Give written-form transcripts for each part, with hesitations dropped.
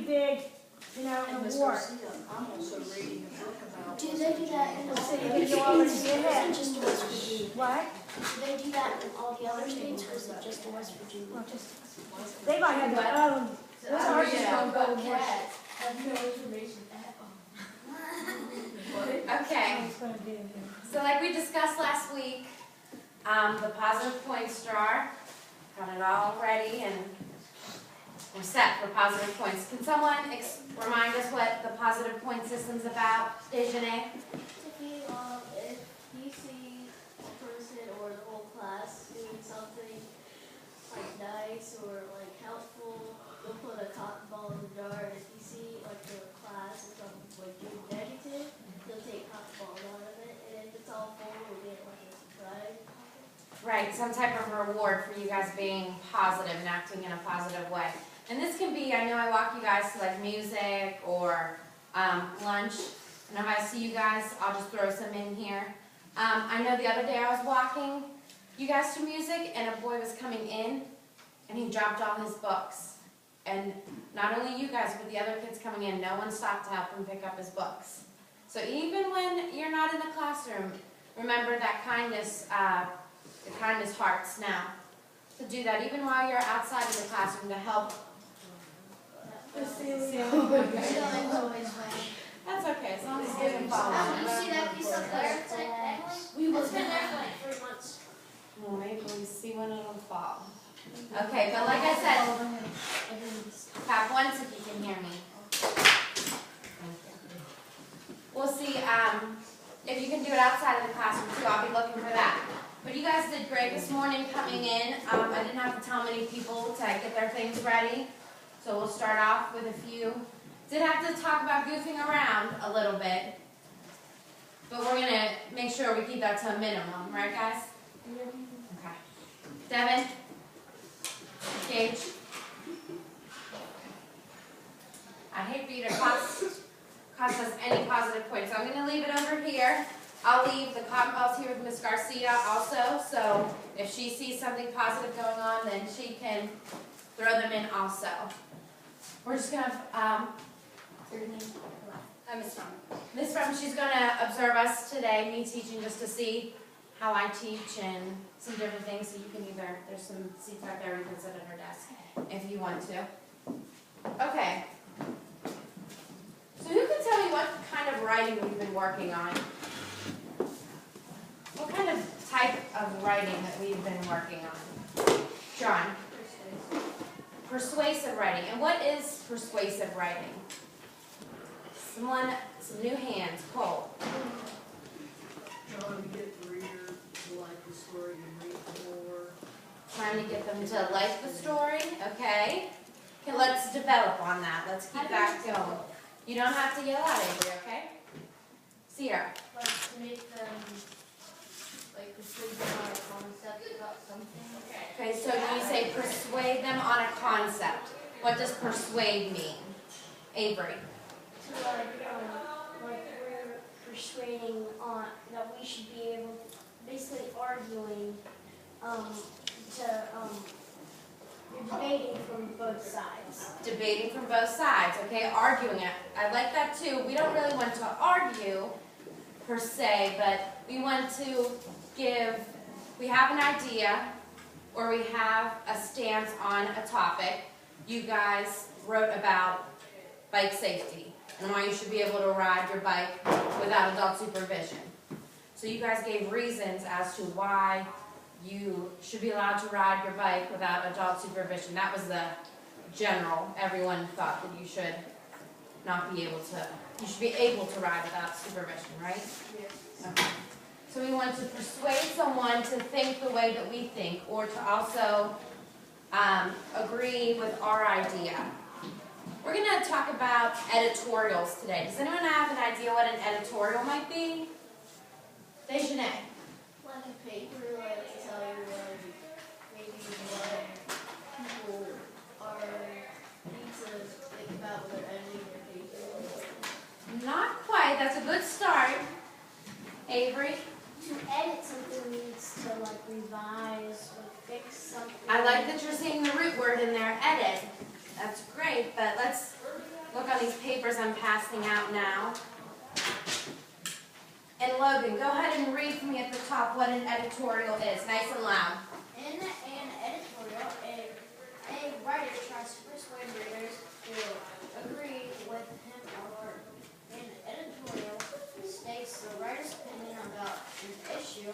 big, award. I'm also reading a book about. Do they do that in all So the you other can go over states, to your or is head. it just West Virginia? What? Do they do that in all the other states, or is it just in West Virginia? Well, they might have their own. What's ours is going to go to work. I have no information at all. Okay, It's going to do it. so like we discussed last week, the positive points jar, got it all ready and we're set for positive points. Can someone remind us what the positive point system's about, Dejanay? If you see a person or the whole class doing something like nice or like helpful, you'll put a cotton ball in the jar. And if you see like the class or something like doing negative, you'll take cotton balls out of it. And if it's all full, we'll get like a surprise. Right, some type of reward for you guys being positive and acting in a positive way. And this can be, I know I walk you guys to like music or lunch, and if I see you guys, I'll just throw some in here. I know the other day I was walking you guys to music, and a boy was coming in, and he dropped all his books. And not only you guys, but the other kids coming in, no one stopped to help him pick up his books. So even when you're not in the classroom, remember that kindness, the kindness hearts now. To do that even while you're outside of the classroom to help. Ceiling's always wet. That's okay, as long as you didn't fall on You it. see that piece up there? It's been there for like 3 months. Well, maybe we see when it'll fall. Okay, but like I said, tap once if you can hear me. We'll see if you can do it outside of the classroom too. I'll be looking for that. But you guys did great this morning coming in. I didn't have to tell many people to get their things ready. So we'll start off with a few. Did have to talk about goofing around a little bit. But we're going to make sure we keep that to a minimum. Right, guys? Okay. Devin? Gage? I hate for you to cost us any positive points. So I'm going to leave it over here. I'll leave the cotton balls here with Miss Garcia also. So if she sees something positive going on, then she can throw them in also. We're just going to, your name? Miss Frum. Miss Frum, she's going to observe us today, me teaching, just to see how I teach and some different things. So you can either, there's some seats out there you can sit at her desk if you want to. Okay. So who can tell me what kind of writing we've been working on? What kind of type of writing that we've been working on? John? Persuasive writing. And what is persuasive writing? Some new hands, Cole. Trying to get the reader to like the story and read more. Trying to get them to like the story, okay? Okay, let's develop on that. Let's keep that going. You don't have to yell out, Avery, okay? Sierra. Like to make them like persuade them on a concept about something. Okay, so when you say persuade them on a concept, what does persuade mean? Avery. So like we're persuading on that we should be able to, basically arguing, you're debating from both sides. Debating from both sides, okay? Arguing it. I like that too. We don't really want to argue per se, but we want to we have an idea or we have a stance on a topic. You guys wrote about bike safety and why you should be able to ride your bike without adult supervision. So you guys gave reasons as to why you should be allowed to ride your bike without adult supervision. That was the general. Everyone thought that you should not be able to, you should be able to ride without supervision, right? Yes. Okay. So we want to persuade someone to think the way that we think, or to also agree with our idea. We're going to talk about editorials today. Does anyone have an idea what an editorial might be? Dejanay. Like a paper, like to tell you like maybe what people need to think about when they're editing their paper. Not quite. That's a good start. Avery? To edit something means to like revise or fix something. I like that you're seeing the root word in there, edit. That's great, but let's look on these papers I'm passing out now. And Logan, go ahead and read for me at the top what an editorial is, nice and loud. In an editorial, a writer tries to persuade readers to agree with him or her. An editorial states the writer's opinion about an issue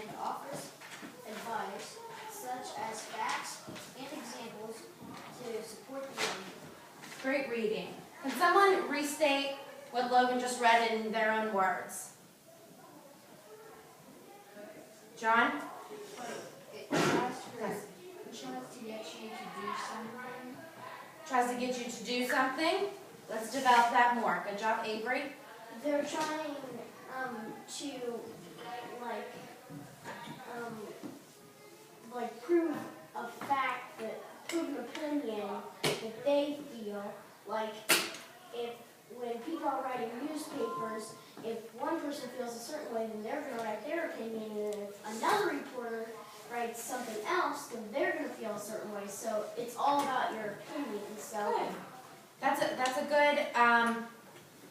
and offers advice, such as facts and examples, to support the argument. Great reading. Can someone restate what Logan just read in their own words? John? It tries to get you to do something. Tries to get you to do something. Let's develop that more. Good job, Avery. They're trying to prove a fact, prove an opinion that they feel. Like when people are writing newspapers, if one person feels a certain way, then they're going to write their opinion, and if another reporter writes something else, then they're going to feel a certain way. So it's all about your opinion. So Good. That's a good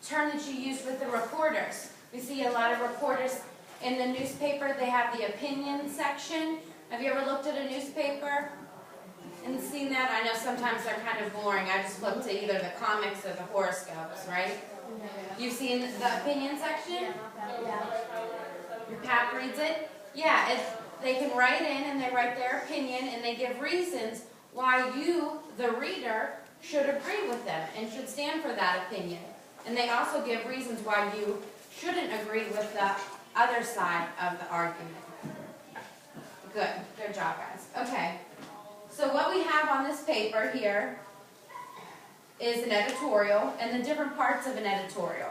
term that you used with the reporters. We see a lot of reporters in the newspaper. They have the opinion section. Have you ever looked at a newspaper and seen that? I know sometimes they're kind of boring. I just flip to either the comics or the horoscopes, right? You've seen the opinion section? Your pap reads it? Yeah, they can write in and they write their opinion and they give reasons why you, the reader, should agree with them and should stand for that opinion. And they also give reasons why you shouldn't agree with the other side of the argument. Good job, guys. Okay, so what we have on this paper here is an editorial and the different parts of an editorial.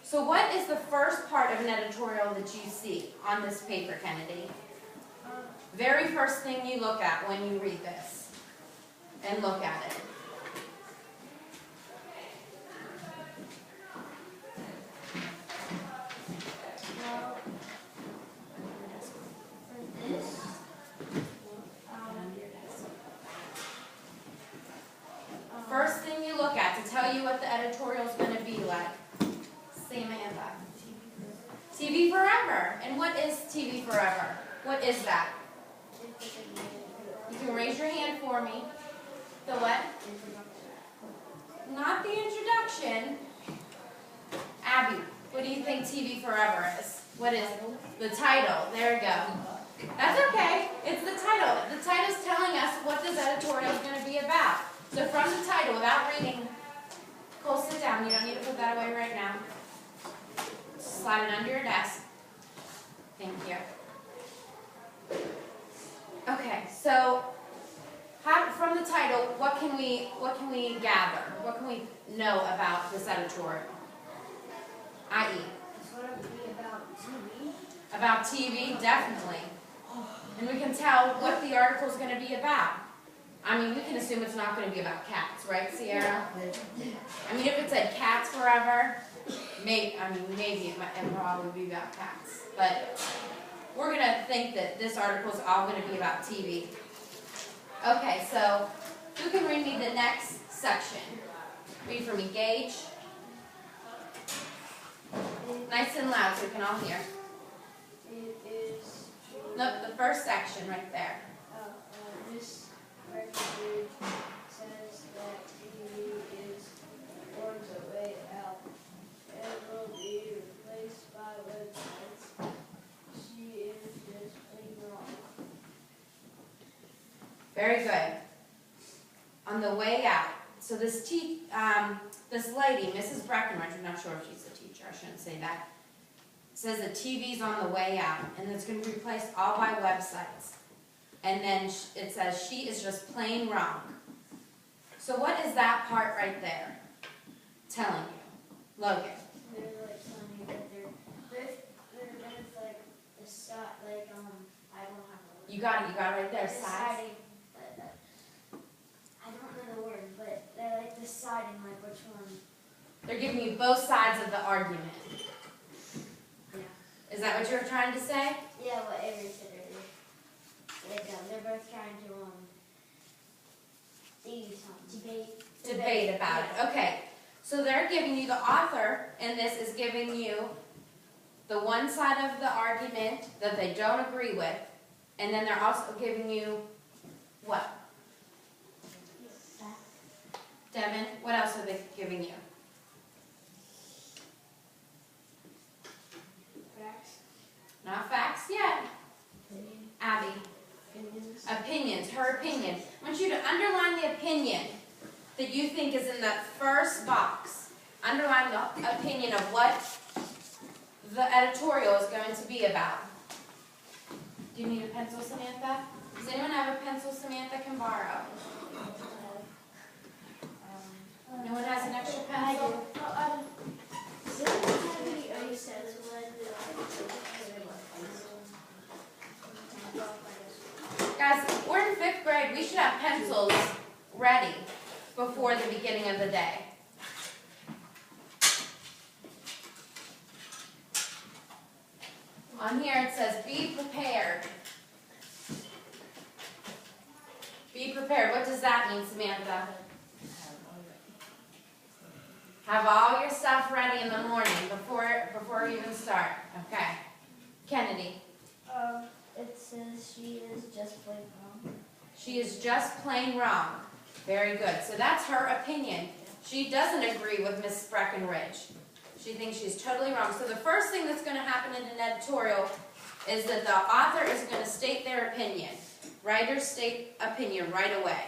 So what is the first part of an editorial that you see on this paper, Kennedy? Very first thing you look at when you read this and look at it. First thing you look at to tell you what the editorial is going to be like. Samantha. TV Forever. And what is TV Forever? What is that? You can raise your hand for me. The what? Not the introduction. Abby, what do you think TV Forever is? What is it? The title. There you go. That's okay. It's the title. The title's telling us what this editorial is going to be about. So from the title, without reading, Cole, sit down. You don't need to put that away right now. Slide it under your desk. Thank you. Okay, so from the title, what can we gather? What can we know about this editorial? I.e. it's going to be about TV. About TV, definitely. And we can tell what the article is going to be about. I mean, we can assume it's not going to be about cats, right, Sierra? I mean, if it said Cats Forever, maybe it might probably be about cats. But we're going to think that this article is all going to be about TV. Okay, so who can read me the next section? Read for me, Gage. Nice and loud so we can all hear. It is. Nope, the first section right there. This record says that TV is on the way out and will be replaced by websites. She is just plain wrong. Very good. On the way out. So this lady, Mrs. Breckenridge, I'm not sure if she's a teacher, I shouldn't say that, says that TV's on the way out and it's going to be replaced all by websites. And then it says she is just plain wrong. So what is that part right there telling you? Logan. They're like telling you that they're like the side, like I don't have a word. You got it right there, sides. Deciding, I don't know the word, but they're like deciding like which one. They're giving you both sides of the argument. Yeah. Is that what you were trying to say? Yeah, what Avery said earlier. Like they're both trying to debate Debate about it. Okay. So they're giving you, the author in this is giving you the one side of the argument that they don't agree with, and then they're also giving you what? Devin, what else are they giving you? Facts. Not facts yet. Abby. Opinions, her opinion. I want you to underline the opinion that you think is in that first box. Underline the opinion of what the editorial is going to be about. Do you need a pencil, Samantha? Does anyone have a pencil Samantha can borrow? No one has an extra pencil? Guys, we're in 5th grade. We should have pencils ready before the beginning of the day. On here it says, be prepared. Be prepared. What does that mean, Samantha? Have all your stuff ready in the morning before we even start. Okay. Kennedy. It says she is just plain wrong. She is just plain wrong. Very good. So that's her opinion. She doesn't agree with Miss Breckenridge. She thinks she's totally wrong. So the first thing that's going to happen in an editorial is that the author is going to state their opinion. Writers state opinion right away.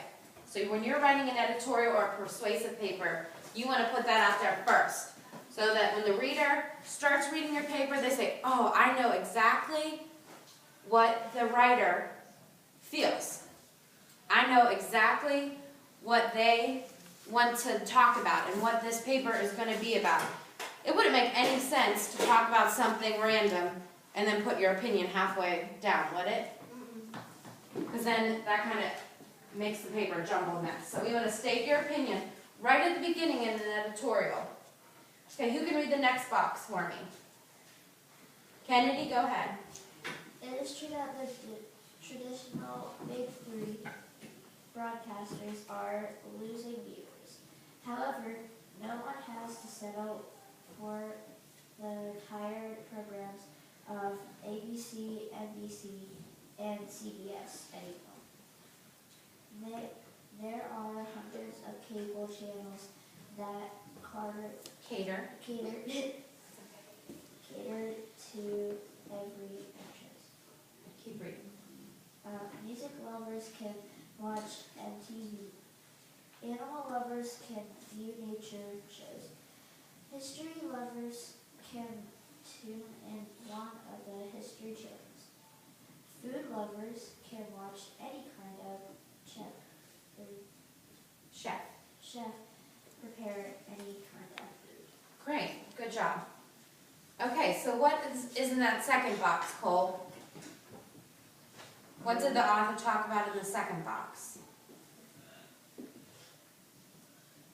So when you're writing an editorial or a persuasive paper, you want to put that out there first. So that when the reader starts reading your paper, they say, oh, I know exactly what the writer feels. I know exactly what they want to talk about and what this paper is going to be about. It wouldn't make any sense to talk about something random and then put your opinion halfway down, would it? Because then that kind of makes the paper a jumbled mess. So we want to state your opinion right at the beginning in an editorial. Okay, who can read the next box for me? Kennedy, go ahead. It is true that the traditional big three broadcasters are losing viewers. However, no one has to settle for the retired programs of ABC, NBC, and CBS anymore. There are hundreds of cable channels that cater to every interest. Keep reading. Music lovers can watch MTV. Animal lovers can view nature shows. History lovers can tune in one of the history channels. Food lovers can watch any kind of chef prepare any kind of food. Great, good job. Okay, so what is in that second box, Cole? What did the author talk about in the second box?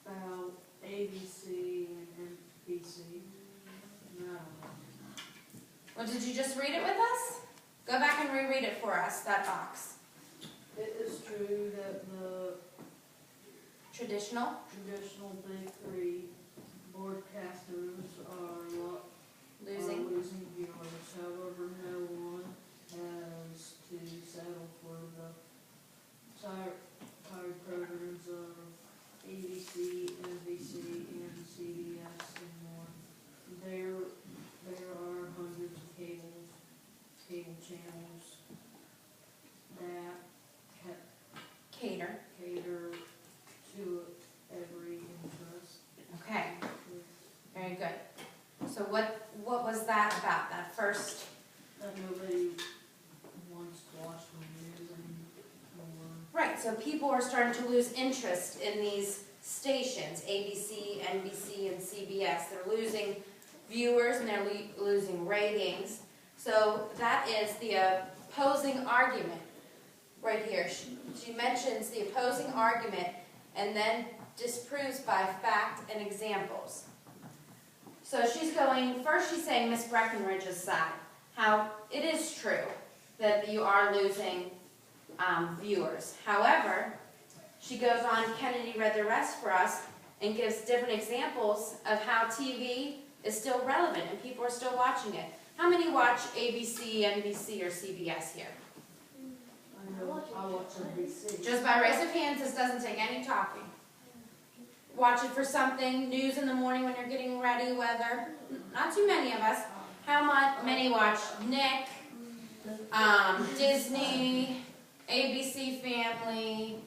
About ABC and NBC. No. Well, did you just read it with us? Go back and reread it for us, that box. It is true that the Traditional? traditional big three broadcasters are Losing? losing viewers. However, no one has to settle for the tired programs of ABC, NBC, and CBS and more. There are hundreds of cable channels that Cater. cater to every interest. Okay, very good. So what was that about, that first? That nobody wants to watch the news anymore. Right, so people are starting to lose interest in these stations, ABC, NBC, and CBS. They're losing viewers and they're losing ratings. So that is the opposing argument right here. She mentions the opposing argument and then disproves by fact and examples. So she's saying Miss Breckenridge's side, how it is true that you are losing viewers. However, she goes on, Kennedy read the rest for us, and gives different examples of how TV is still relevant and people are still watching it. How many watch ABC, NBC, or CBS here? I watch NBC. Just by raise of hands, this doesn't take any talking. Watch it for something, news in the morning when you're getting ready, weather. Not too many of us. Many watch Nick, Disney, ABC Family,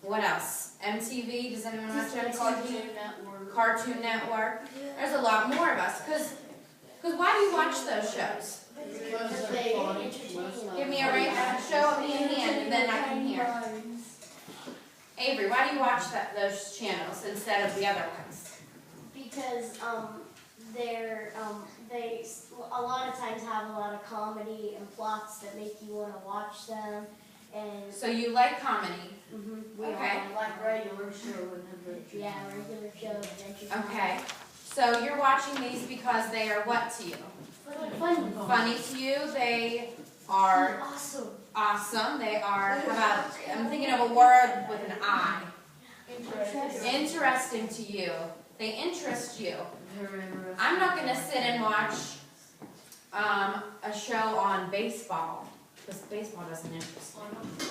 what else? MTV, does anyone watch MTV? Cartoon Network. Cartoon Network. There's a lot more of us, because why do you watch those shows? Because they're funny, most of Give me them. a right, show me a hand, and then I can hear. Avery, why do you watch those channels instead of the other ones? Because they're they a lot of times have a lot of comedy and plots that make you want to watch them, and So you like comedy? we Okay. all Like regular show and adventure. yeah, regular shows, adventure. Okay. So you're watching these because they are what to you? Fun. Funny to you. They are Awesome. awesome. They are, how about, I'm thinking of a word with an I. Interesting to you. They interest you. Very interesting. I'm not going to sit and watch a show on baseball, because baseball doesn't interest me.